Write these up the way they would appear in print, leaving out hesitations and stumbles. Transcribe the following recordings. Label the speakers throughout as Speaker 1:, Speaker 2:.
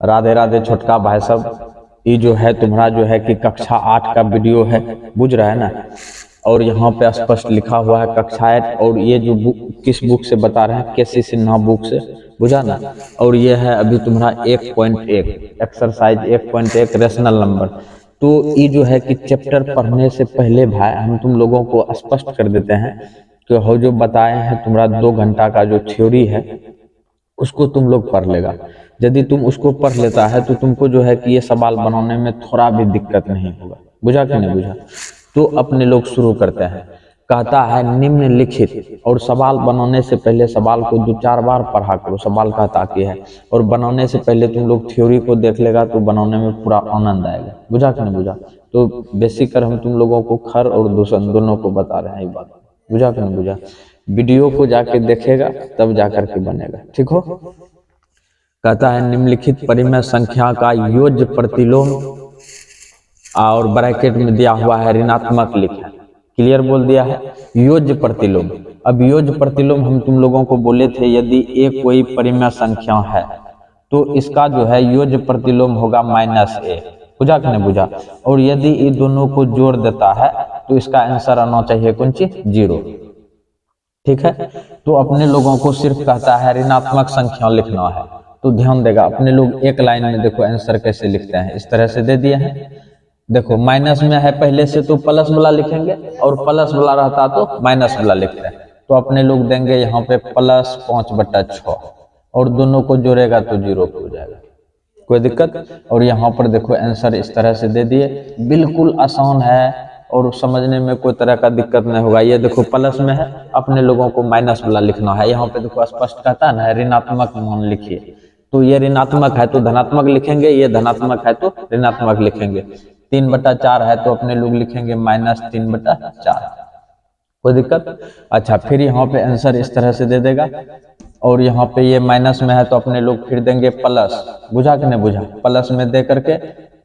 Speaker 1: राधे राधे छोटका भाई साहब। ये जो है तुम्हारा जो है कि कक्षा 8 का वीडियो है, बुझ रहा है ना। और यहाँ पे स्पष्ट लिखा हुआ है कक्षा 8, और ये जो बुक किस बुक से बता रहे हैं, केसी सिन्हा बुक से, बुझा ना। और ये है अभी तुम्हारा 1.1 एक्सरसाइज 1.1 रेशनल नंबर। तो ये जो है कि चैप्टर पढ़ने से पहले भाई हम तुम लोगों को स्पष्ट कर देते हैं कि हो जो बताए हैं तुम्हारा 2 घंटा का जो थ्योरी है उसको तुम लोग पढ़ लेगा। यदि तुम उसको पढ़ लेता है तो तुमको जो है कि ये सवाल बनाने में थोड़ा भी दिक्कत नहीं होगा, बुझा कि नहीं बुझा। तो अपने लोग शुरू करते हैं। कहता है निम्नलिखित, और सवाल बनाने से पहले सवाल को 2-4 बार पढ़ा करो, सवाल कहता कि है। और बनाने से पहले तुम लोग थ्योरी को देख लेगा तो बनाने में पूरा आनंद आएगा, बुझा कि नहीं बुझा। तो बेसिक हम तुम लोगों को खर और दूषण दोनों को बता रहे हैं ये बात, बुझा कि नहीं बुझा। वीडियो को जाके देखेगा तब जाकर के बनेगा, ठीक हो। कहता है निम्नलिखित परिमेय संख्या का योज्य प्रतिलोम, और ब्रैकेट में दिया हुआ है ऋणात्मक लिखा, क्लियर बोल दिया है योज्य प्रतिलोम। अब योज्य प्रतिलोम हम तुम लोगों को बोले थे यदि एक कोई परिमेय संख्या है तो इसका जो है योज्य प्रतिलोम होगा -a, बुझा कि नहीं बुझा। और यदि ये दोनों को जोड़ देता है तो इसका आंसर आना चाहिए कौन चीज, 0, ठीक है। तो अपने लोगों को सिर्फ कहता है ऋणात्मक संख्या लिखना है। तो ध्यान देगा अपने लोग एक लाइन में, देखो आंसर कैसे लिखते हैं, इस तरह से दे दिए हैं। देखो माइनस में है पहले से तो प्लस वाला लिखेंगे, और प्लस वाला रहता तो माइनस वाला लिखते हैं। तो अपने लोग देंगे यहाँ पे +5/6, और दोनों को जोड़ेगा तो 0 हो जाएगा, कोई दिक्कत। और यहाँ पर देखो आंसर इस तरह से दे दिए, बिल्कुल आसान है और समझने में कोई तरह का दिक्कत नहीं होगा। ये देखो प्लस में है, अपने लोगों को माइनस वाला लिखना है। यहाँ पे देखो स्पष्ट कहता है ना ऋणात्मक मान लिखिए, तो ये ऋणात्मक है तो धनात्मक लिखेंगे, ये धनात्मक है तो ऋणात्मक लिखेंगे। 3/4 है तो अपने लोग लिखेंगे -3/4, कोई दिक्कत। अच्छा, फिर यहाँ पे आंसर इस तरह से दे देगा, और यहाँ पे ये माइनस में है तो अपने लोग फिर देंगे प्लस, बुझा कि नहीं बुझा। प्लस में दे करके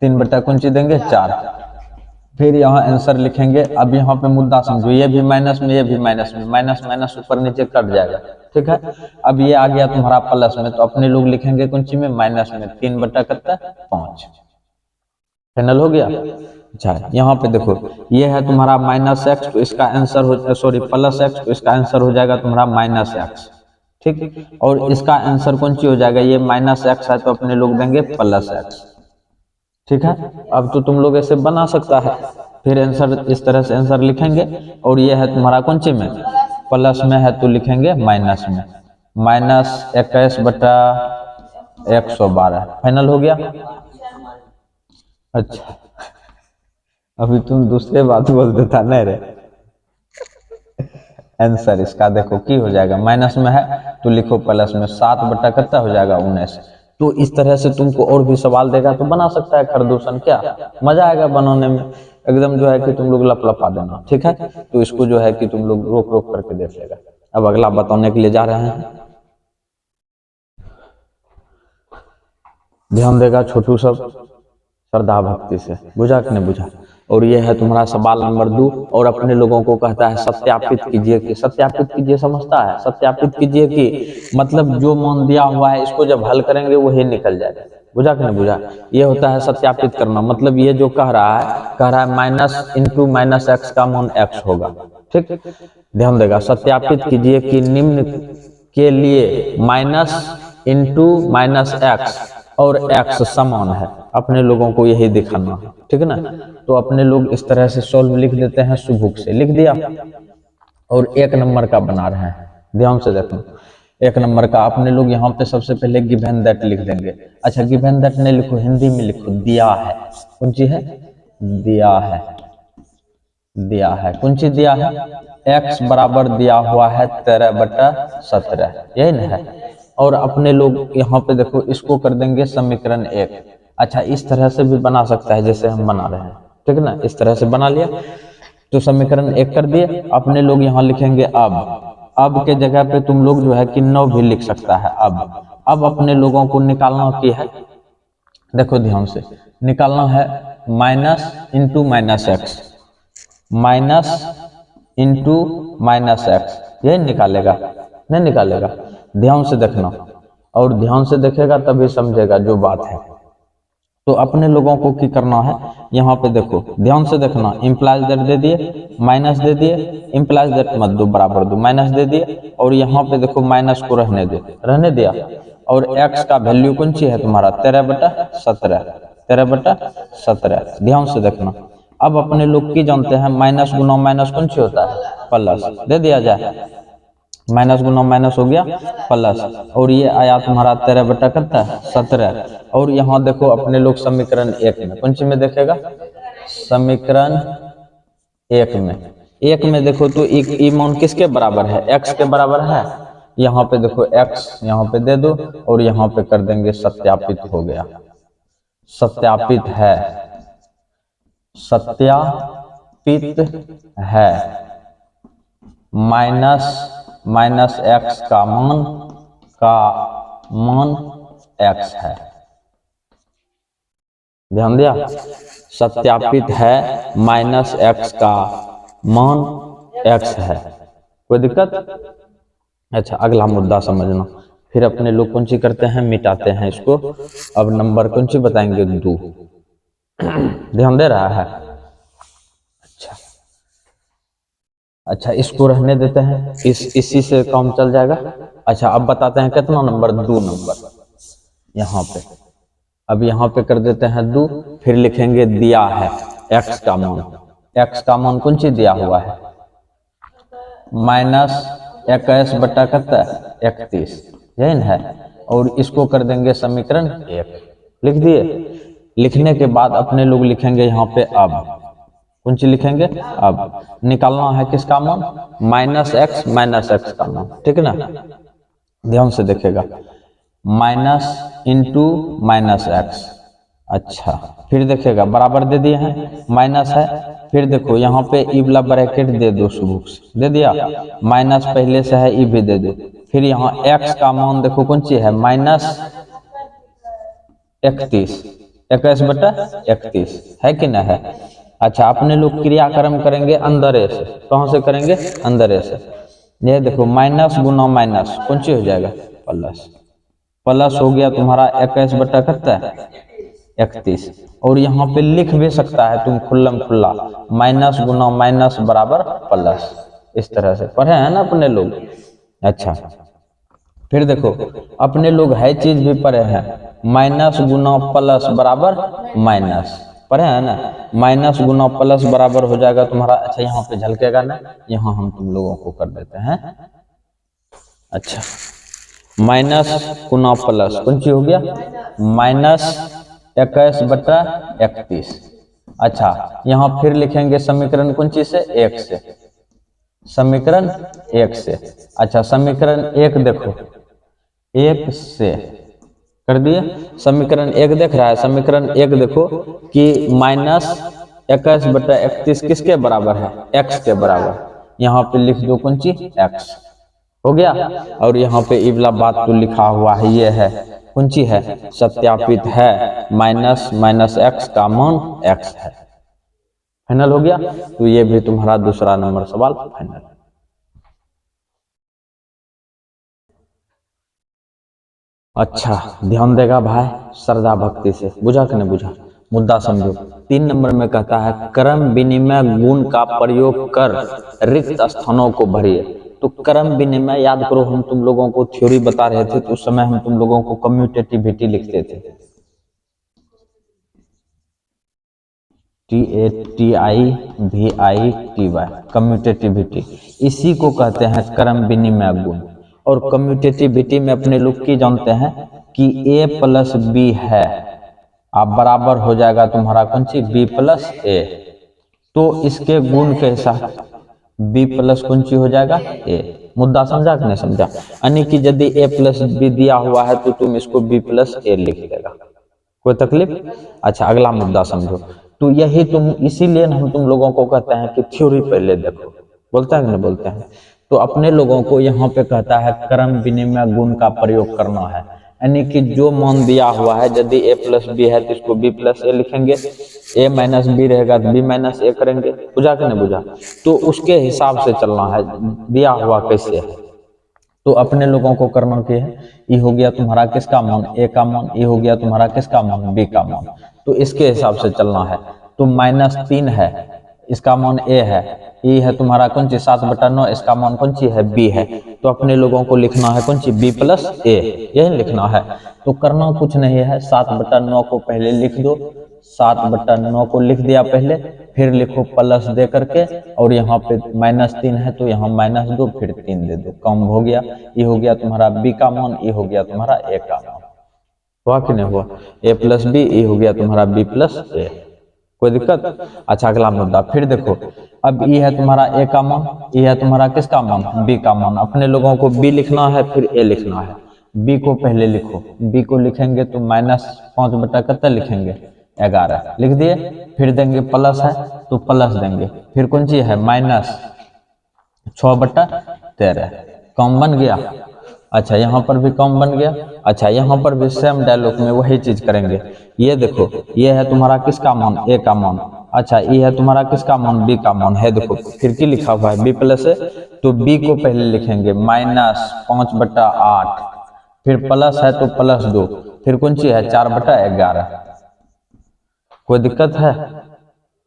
Speaker 1: 3/4 देंगे 4, फिर यहाँ आंसर लिखेंगे। अब यहाँ पे मुद्दा समझो, ये भी माइनस में, ये भी माइनस में, माइनस माइनस ऊपर नीचे कट जाएगा, ठीक है। अब ये आ गया तुम्हारा प्लस में, तो अपने लोग लिखेंगे कौन सी में, माइनस में, 3/5, फाइनल हो गया। अच्छा, यहाँ पे देखो ये है तुम्हारा -x, तो इसका आंसर हो, सॉरी +x, तो इसका आंसर हो जाएगा तुम्हारा -x, ठीक। और इसका आंसर कौन सी हो जाएगा, ये -x है तो अपने लोग देंगे +x, ठीक है। अब तो तुम लोग ऐसे बना सकता है। फिर आंसर इस तरह से आंसर लिखेंगे, और ये है तुम्हारा कौन सी में, प्लस में है तो लिखेंगे माइनस में, -21/112, फाइनल हो गया। अच्छा, अभी तुम दूसरे बात बोल देता नहीं रे। आंसर इसका देखो की हो जाएगा, माइनस में है तो लिखो प्लस में, 7 कितना हो जाएगा 19। तो इस तरह से तुमको और भी सवाल देगा तो बना सकता है खरदूषण, क्या मजा आएगा बनाने में, एकदम जो है कि तुम लोग लपलपा देना, ठीक है। तो इसको जो है कि तुम लोग रोक रोक करके देख लेगा। अब अगला बताने के लिए जा रहे हैं, ध्यान देगा छोटू सब श्रद्धा भक्ति से, बुझा कि नहीं बुझा। और ये है तुम्हारा सवाल नंबर 2, और अपने लोगों को कहता है सत्यापित कीजिए कि, सत्यापित कीजिए समझता है, सत्यापित कीजिए कि मतलब जो मान दिया हुआ है इसको जब हल करेंगे वही निकल जाएगा, बुझा कि नहीं बुझा। ये होता है सत्यापित करना, मतलब ये जो कह रहा है -x का मान x होगा, ठीक। ध्यान देगा सत्यापित कीजिए कि निम्न के लिए -x और x समान है, अपने लोगों को यही दिखाना है, ठीक है ना। तो अपने लोग इस तरह से सॉल्व लिख देते हैं, सुबुक से लिख दिया। और 1 नंबर का बना रहे हैं, ध्यान से देखो। 1 नंबर का अपने लोग यहाँ पे सबसे पहले गिवन दैट लिख देंगे। अच्छा, गिवन दैट नहीं लिखो, हिंदी में लिखो दिया है, कौन सी है, दिया है, दिया है, कौन सी दिया है, x बराबर दिया हुआ है 13/17, यही ना है। और अपने लोग यहाँ पे देखो इसको कर देंगे समीकरण 1। अच्छा, इस तरह से भी बना सकता है जैसे हम बना रहे हैं, ठीक है ना, इस तरह से बना लिया। तो समीकरण 1 कर दिए, अपने लोग यहाँ लिखेंगे अब के जगह पे तुम लोग जो है कि 9 भी लिख सकता है। अब अपने लोगों को निकालना की है, देखो ध्यान से निकालना है, minus into -x, minus into -x, यही निकालेगा, नहीं निकालेगा, ध्यान से देखना। और ध्यान से देखेगा तभी समझेगा जो बात है। तो अपने लोगों को क्या करना है, यहाँ पे देखो ध्यान से देखना, इम्प्लाइज दैट दे दिए, माइनस दे दिए, इम्प्लाइज दैट मत दो, बराबर दो, माइनस दे दिए, और यहाँ पे देखो माइनस को रहने दो, रहने दिया, और x का वैल्यू कौन सी है तुम्हारा 13/17, 13/17, ध्यान से देखना। अब अपने लोग की जानते हैं माइनस गुना माइनस कौन सी होता है प्लस, दे दिया जाए, माइनस गुना माइनस हो गया प्लस, और ये आया तुम्हारा 13/17, और यहाँ देखो अपने लोग समीकरण 1 में कौन सी में देखेगा, समीकरण 1 में देखो तो ई मान किसके बराबर है, x के बराबर है, यहाँ पे देखो x यहाँ पे दे दो, और यहाँ पे कर देंगे सत्यापित, हो गया, सत्यापित है, सत्यापित है, माइनस x का मान x है, ध्यान दिया, सत्यापित है, माइनस x का मान x है, कोई दिक्कत। अच्छा अगला मुद्दा समझना, फिर अपने लोग कौन सी करते हैं, मिटाते हैं इसको। अब नंबर कौन सी बताएंगे, 2, ध्यान दे रहा है। अच्छा इसको रहने देते हैं, इसी से काम चल जाएगा। अच्छा अब बताते हैं कितना नंबर, 2 नंबर यहाँ पे। अब यहाँ पे कर देते हैं 2, फिर लिखेंगे दिया है x का मान, x का मान कौन सी दिया हुआ है, -21/31, यही है, और इसको कर देंगे समीकरण 1, लिख दिए। लिखने के बाद अपने लोग लिखेंगे यहाँ पे अब कौन सी लिखेंगे, अब निकालना है किसका मान, -x का मान, ठीक है ना, ध्यान से देखेगा, माइनस इंटू -x, अच्छा फिर देखेगा बराबर दे दिए हैं, माइनस है, फिर देखो यहाँ पे ई वाला ब्रैकेट दे दो, शुरू से दे दिया, माइनस पहले से है, ई भी दे दो, फिर यहाँ x का मान देखो कौन सी है, -31, 21/31 है कि ना है। अच्छा अपने लोग क्रियाक्रम करेंगे अंदर से, कहाँ से करेंगे, अंदर से, ये देखो माइनस गुना माइनस कौन सी हो जाएगा, प्लस, प्लस हो गया तुम्हारा 21/31, और यहाँ पे लिख भी सकता है तुम खुल्लम खुल्ला, माइनस गुना माइनस बराबर प्लस, इस तरह से पढ़े हैं ना अपने लोग। अच्छा फिर देखो अपने लोग है चीज भी पढ़े हैं, माइनस गुना प्लस बराबर माइनस, पढ़े हैं ना, माइनस गुना प्लस बराबर हो जाएगा तुम्हारा, अच्छा यहाँ पे झलकेगा ना, यहाँ हम तुम लोगों को कर देते हैं। अच्छा माइनस गुना प्लस कौन सी हो गया, -21/31, अच्छा यहाँ फिर लिखेंगे समीकरण कौन सी से, 1 से, समीकरण 1 से, अच्छा समीकरण 1 देखो, 1 से कर दिए, समीकरण 1 देख रहा है, समीकरण 1 देखो कि -21/31 किसके बराबर है, x के बराबर, यहाँ पे लिख दो कौन सी, x, हो गया, और यहाँ पे ये वाला बात तो लिखा हुआ है, ये है कौन सी है, सत्यापित है, -x का मान x है, फाइनल हो गया। तो ये भी तुम्हारा दूसरा नंबर सवाल फाइनल। अच्छा ध्यान देगा भाई श्रद्धा भक्ति से, बुझा कि नहीं बुझा, मुद्दा समझो। 3 नंबर में कहता है क्रम विनिमय गुण का प्रयोग कर रिक्त स्थानों को भरिए। तो क्रम विनिमय याद करो, हम तुम लोगों को थ्योरी बता रहे थे, तो उस समय हम तुम लोगों को कम्यूटेटिविटी लिखते थे, TATIVITY, कम्यूटेटिविटी, इसी को कहते हैं क्रम विनिमय गुण। और कम्यूटेटिविटी में अपने लोग की जानते हैं कि a + b है, अब बराबर हो जाएगा तुम्हारा कौन सी, b + a, तो इसके गुण के साथ b + कौन सी हो जाएगा, a। मुद्दा समझा कि नहीं समझा, यानी कि यदि a + b दिया हुआ है तो तुम इसको b + a लिख देगा, कोई तकलीफ। अच्छा अगला मुद्दा समझो, तो यही तुम, इसीलिए हम तुम लोगों को कहते हैं कि थ्योरी पहले देखो, बोलते हैं कि नहीं बोलते हैं। तो अपने लोगों को यहाँ पे कहता है क्रम विनिमय गुण का प्रयोग करना है, यानी कि जो मान दिया हुआ है, यदि a + b है तो इसको b + a लिखेंगे, a - b रहेगा तो b - a करेंगे, बुझा कि नहीं बुझा। तो उसके हिसाब से चलना है, दिया हुआ कैसे है, तो अपने लोगों को करना क्या है, ये हो गया तुम्हारा किसका मान, ए का मान, ये हो गया तुम्हारा किसका मान, बी का मान। तो इसके हिसाब से चलना है। तो -3 है, इसका मान ए है, ये है तुम्हारा कौन सी 7/9, इसका मान कौन सी है, बी है। तो अपने लोगों को लिखना है कौन सी, बी प्लस ए, यही लिखना है। तो करना कुछ नहीं है, 7/9 को पहले लिख दो, 7/9 को लिख दिया पहले, फिर लिखो प्लस दे करके, और यहाँ पे -3 है तो यहाँ -2, फिर 3 दे दो, कम हो गया। ये हो गया तुम्हारा बी का मान, ये हो गया तुम्हारा ए का मान। हुआ कि नहीं हुआ, ए प्लस बी, ये हो गया तुम्हारा बी प्लस ए। कोई दिक्कत। अच्छा अगला मुद्दा फिर देखो, अब ये है तुम्हारा ए का मान, ये है तुम्हारा किसका मान, बी का मान। अपने लोगों को बी लिखना है फिर ए लिखना है। बी को पहले लिखो, बी को लिखेंगे तो -5 कितना लिखेंगे, 11 लिख दिए। फिर देंगे प्लस है तो प्लस देंगे, फिर कौन सी है, -6/13, कम बन गया। अच्छा यहाँ पर भी कम बन गया। अच्छा यहाँ पर भी सेम डायलॉग में वही चीज करेंगे। ये देखो, ये है तुम्हारा किसका मान, ए का मान। अच्छा ये है तुम्हारा किसका मान, बी का मान है। देखो फिर की लिखा हुआ है, बी प्लस है, तो बी को पहले लिखेंगे -5/8, फिर प्लस है तो +2, फिर कौन सी है, 4/11। कोई दिक्कत है,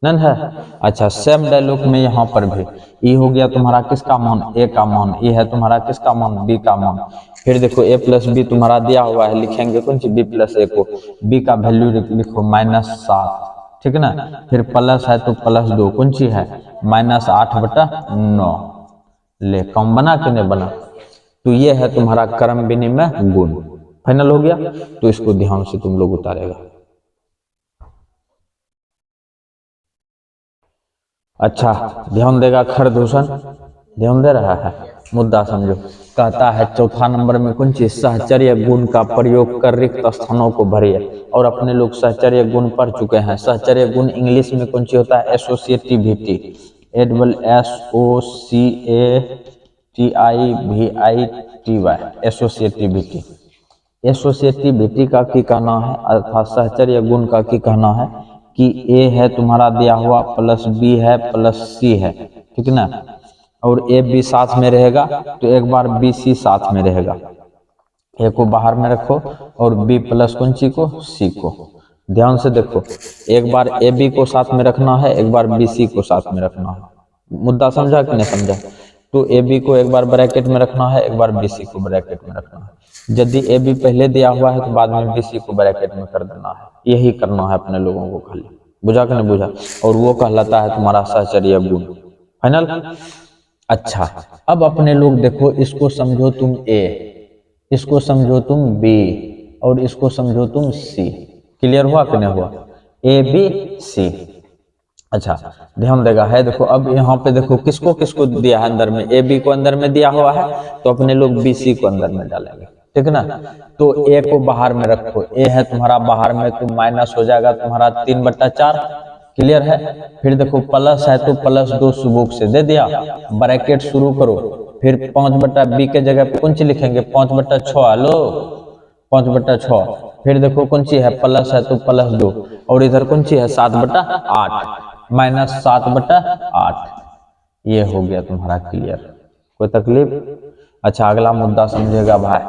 Speaker 1: नन है। अच्छा सेम डायलॉग में यहाँ पर भी, ये हो गया तुम्हारा किसका मान, ए का मान, ये है तुम्हारा किसका मान, बी का मान। फिर देखो ए प्लस बी तुम्हारा दिया हुआ है, लिखेंगे कौन सी, बी प्लस ए को, बी का वैल्यू लिखो -7, ठीक ना। फिर प्लस है तो +2, कौन सी है, -8/9। ले कम बना कि नहीं बना। तो ये है तुम्हारा क्रम विनिमय गुण। फाइनल हो गया। तो इसको ध्यान से तुम लोग उतारेगा। अच्छा ध्यान देगा खरदूषण, ध्यान दे रहा है, मुद्दा समझो। कहता है चौथा नंबर में कौन चीज, सहचर्य गुण का प्रयोग कर रिक्त स्थानों को भरिए। और अपने लोग सहचर्य गुण पढ़ चुके हैं। सहचर्य गुण इंग्लिश में कौन सी होता है, एसोसिएटिविटी, SOCIATIVITY, एसोसिएटिविटी। एसोसिएटिविटी का की कहना है, अर्थात सहचर्य गुण का की कहना है कि ए है तुम्हारा दिया हुआ, प्लस बी है, प्लस सी है, ठीक ना। और ए बी साथ में रहेगा तो एक बार बी सी साथ में रहेगा। ए को बाहर में रखो और बी प्लस कौन सी को, सी को। ध्यान से देखो, एक बार ए बी को साथ में रखना है, एक बार बी सी को साथ में रखना है। मुद्दा समझा कि नहीं समझा। तो ए बी को एक बार ब्रैकेट में रखना है, एक बार बी सी को ब्रैकेट में रखना है। यदि ए बी पहले दिया हुआ है तो बाद में बी सी को ब्रैकेट में कर देना है। यही करना है अपने लोगों को खाली, बुझा कि नहीं बुझा। और वो कहलाता है तुम्हारा सहचर्य गुण। फाइनल। अच्छा अब अपने लोग देखो, इसको समझो तुम ए, इसको समझो तुम बी, और इसको समझो तुम सी। क्लियर हुआ कि नहीं हुआ, ए बी सी। अच्छा ध्यान देगा है। देखो अब यहाँ पे देखो किसको किसको दिया है अंदर में, ए बी को अंदर में दिया हुआ है तो अपने लोग बी सी को अंदर में डालेंगे, ठीक ना। तो ए को बाहर में रखो, ए है तुम्हारा बाहर में, तो माइनस हो जाएगा तुम्हारा 3/4। क्लियर है। फिर देखो प्लस है तो +2 सुबुक से दे दिया, ब्रैकेट शुरू करो। फिर 5/बी के जगह पे कौन सी लिखेंगे, 5/6। हेलो 5/6। फिर देखो कौन सी है, प्लस है तो +2, और इधर कौन सी है, 7/8, -7/8। ये हो गया तुम्हारा क्लियर। कोई तकलीफ। अच्छा अगला मुद्दा समझेगा भाई।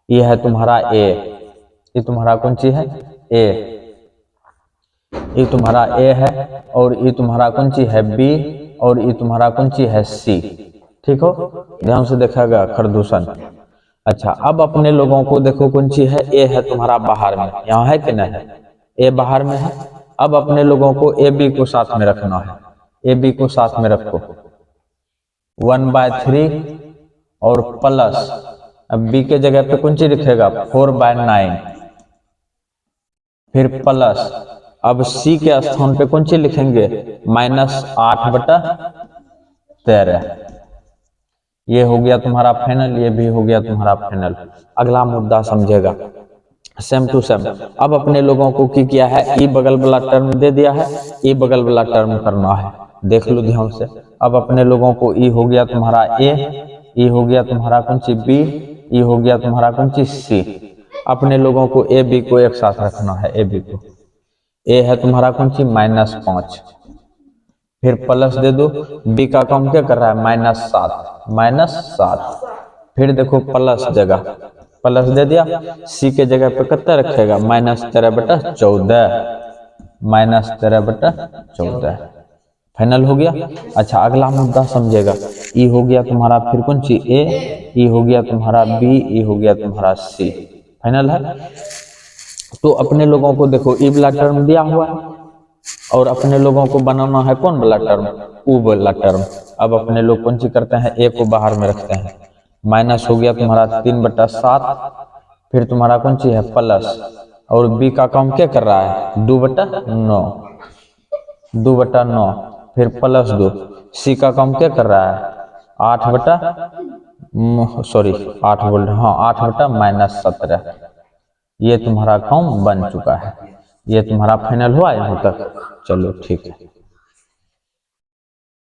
Speaker 1: ये है तुम्हारा ए, ये तुम्हारा कौन सी है, ए, ये तुम्हारा ए है, और ये तुम्हारा कौन सी है, बी, और ये तुम्हारा कौन सी है, सी। ठीक हो, ध्यान से देखेगा खरदूषण। अच्छा अब अपने लोगों को देखो कौन सी है, ए है तुम्हारा बाहर में, यहाँ है कि नहीं है, ए बाहर में है। अब अपने लोगों को ए बी को साथ में रखना है, ए बी को साथ में रखो, 1/3 और प्लस, अब बी के जगह पे कौन सी लिखेगा, 4/9, फिर प्लस, अब सी के स्थान पे कौन सी लिखेंगे, -8/13। ये हो गया तुम्हारा फाइनल, ये भी हो गया तुम्हारा फाइनल। अगला मुद्दा समझेगा सेम टू सेम। अब अपने लोगों को की किया है, ई बगल वाला टर्म दे दिया है, ई बगल वाला टर्म करना है। देख लो ध्यान से। अब अपने लोगों को ई हो गया तुम्हारा ए, ई हो गया तुम्हारा कौन सी बी, ई हो गया तुम्हारा कौन सी सी। अपने लोगों को ए बी को एक साथ रखना है, ए बी को। ए है तुम्हारा कौन सी, -5, फिर प्लस दे दो, बी का काम क्या कर रहा है, -7, -7। फिर देखो प्लस देगा, प्लस दे दिया, सी के जगह पे कितना रखेगा, -13/14, -13/14 फाइनल हो गया। अच्छा अगला मुद्दा समझेगा, ई हो गया तुम्हारा, फिर कौन सी ए, ई हो गया तुम्हारा बी, ई हो गया तुम्हारा सी, फाइनल है। तो अपने लोगों को देखो ई वाला टर्म दिया हुआ है और अपने लोगों को बनाना है कौन वाला टर्म, ऊ वाला टर्म। अब अपने लोग कौन सी करते हैं, ए को बाहर में रखते हैं, माइनस हो गया तुम्हारा 3/7, फिर तुम्हारा कौन सी है प्लस, और बी का काम क्या कर रहा है 2/9, 2/9, फिर +2, सी का काम क्या कर रहा है 8 बोल रहे, हाँ 8/-17, ये तुम्हारा काम बन चुका है। ये तुम्हारा फाइनल हुआ यहाँ तक, चलो ठीक है।